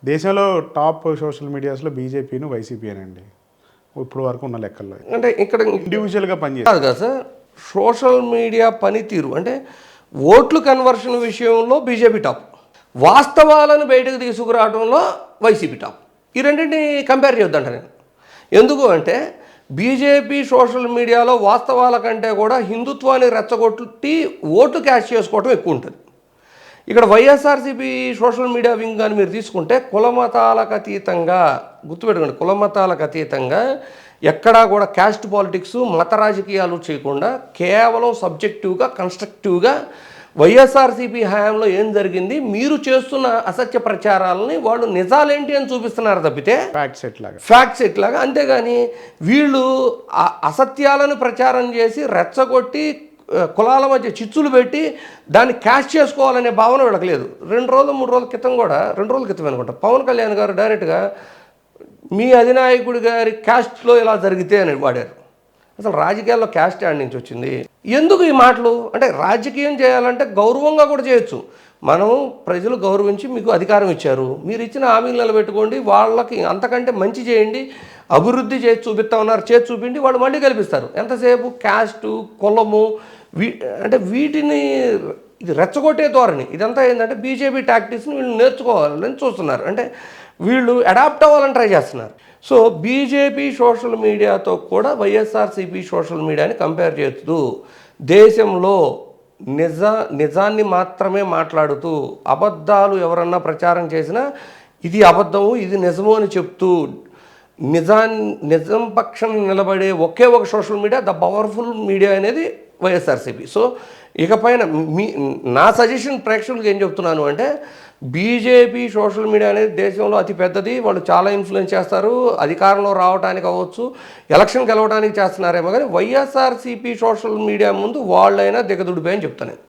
దేశంలో top social మీడియాస్‌లో బీజేపీను, వైసీపీయేనండి. ఇప్పుడు వరకు ఉన్న లెక్కల్లో. అంటే ఇక్కడ ఇండివిజువల్‌గా కాదు పనిచేస్తారు. కదా సార్. సోషల్ మీడియా పనితీరు అంటే ఓట్లు కన్వర్షన్ విషయంలో బీజేపీ టాప్, వాస్తవాలను బయటకు తీసుకురావడంలో వైసీపీ టాప్. ఈ రెండింటిని కంపేర్ చేద్దంట నేను. ఎందుకు అంటే బీజేపీ సోషల్ మీడియాలో వాస్తవాల కంటే కూడా హిందుత్వాన్ని రెచ్చగొట్టి ఓట్లు క్యాష్ చేసుకోవడం ఎక్కువ ఉంటుంది. ఇక్కడ వైఎస్ఆర్సీపీ సోషల్ మీడియా వింగ్ అని మీరు తీసుకుంటే కులమతాలకు అతీతంగా, గుర్తుపెట్టుకోండి, కులమతాలకు అతీతంగా ఎక్కడా కూడా క్యాస్ట్ పాలిటిక్స్, మత రాజకీయాలు చేయకుండా కేవలం సబ్జెక్టివ్గా, కన్స్ట్రక్టివ్గా వైఎస్ఆర్సీపీ హయాంలో ఏం జరిగింది, మీరు చేస్తున్న అసత్య ప్రచారాలని వాళ్ళు నిజాలేంటి అని చూపిస్తున్నారు తప్పితే ఫ్యాక్ట్స్ ఎట్లాగా. అంతేగాని వీళ్ళు అసత్యాలను ప్రచారం చేసి రెచ్చగొట్టి కులాల మధ్య చిచ్చులు పెట్టి దాన్ని క్యాష్ చేసుకోవాలనే భావన వీళ్ళకి లేదు. 2 రోజులు 3 రోజుల క్రితం కూడా, 2 రోజుల క్రితం అనుకుంటా, పవన్ కళ్యాణ్ గారు డైరెక్ట్గా మీ అధినాయకుడి గారి క్యాస్ట్లో ఇలా జరిగితే అని వాడారు. అసలు రాజకీయాల్లో క్యాస్ట్ యాడ్ నుంచి వచ్చింది. ఎందుకు ఈ మాటలు? అంటే రాజకీయం చేయాలంటే గౌరవంగా కూడా చేయొచ్చు. మనం ప్రజలు గౌరవించి మీకు అధికారం ఇచ్చారు, మీరు ఇచ్చిన హామీలు నిలబెట్టుకోండి, వాళ్ళకి అంతకంటే మంచి చేయండి, అభివృద్ధి చేసి చూపిస్తా ఉన్నారు, చేసి చూపిండి, వాళ్ళు మళ్ళీ కల్పిస్తారు. ఎంతసేపు క్యాస్టు, కులము, అంటే వీటిని ఇది రెచ్చగొట్టే ధోరణి. ఇదంతా ఏంటంటే బీజేపీ టాక్టిక్స్ని వీళ్ళు నేర్చుకోవాలని చూస్తున్నారు. అంటే వీళ్ళు అడాప్ట్ అవ్వాలని ట్రై చేస్తున్నారు. సో బీజేపీ సోషల్ మీడియాతో కూడా వైఎస్ఆర్సీపీ సోషల్ మీడియాని కంపేర్ చేస్తూ దేశంలో నిజాన్ని మాత్రమే మాట్లాడుతూ అబద్ధాలు ఎవరన్నా ప్రచారం చేసినా ఇది అబద్ధము, ఇది నిజము అని చెప్తూ నిజం పక్షం నిలబడే ఒకే ఒక social media, the powerful media అనేది వైఎస్ఆర్సీపీ. సో ఇకపైన నా సజెషన్ ప్రేక్షకులకు ఏం చెప్తున్నాను అంటే, బీజేపీ సోషల్ మీడియా అనేది దేశంలో అతి పెద్దది, వాళ్ళు చాలా ఇన్ఫ్లుయెన్స్ చేస్తారు, అధికారంలో రావడానికి అవ్వచ్చు, ఎలక్షన్ గెలవడానికి చేస్తున్నారేమో, కానీ వైఎస్ఆర్సీపీ సోషల్ మీడియా ముందు వాళ్ళైనా దిగదుడిపోయి అని చెప్తాను.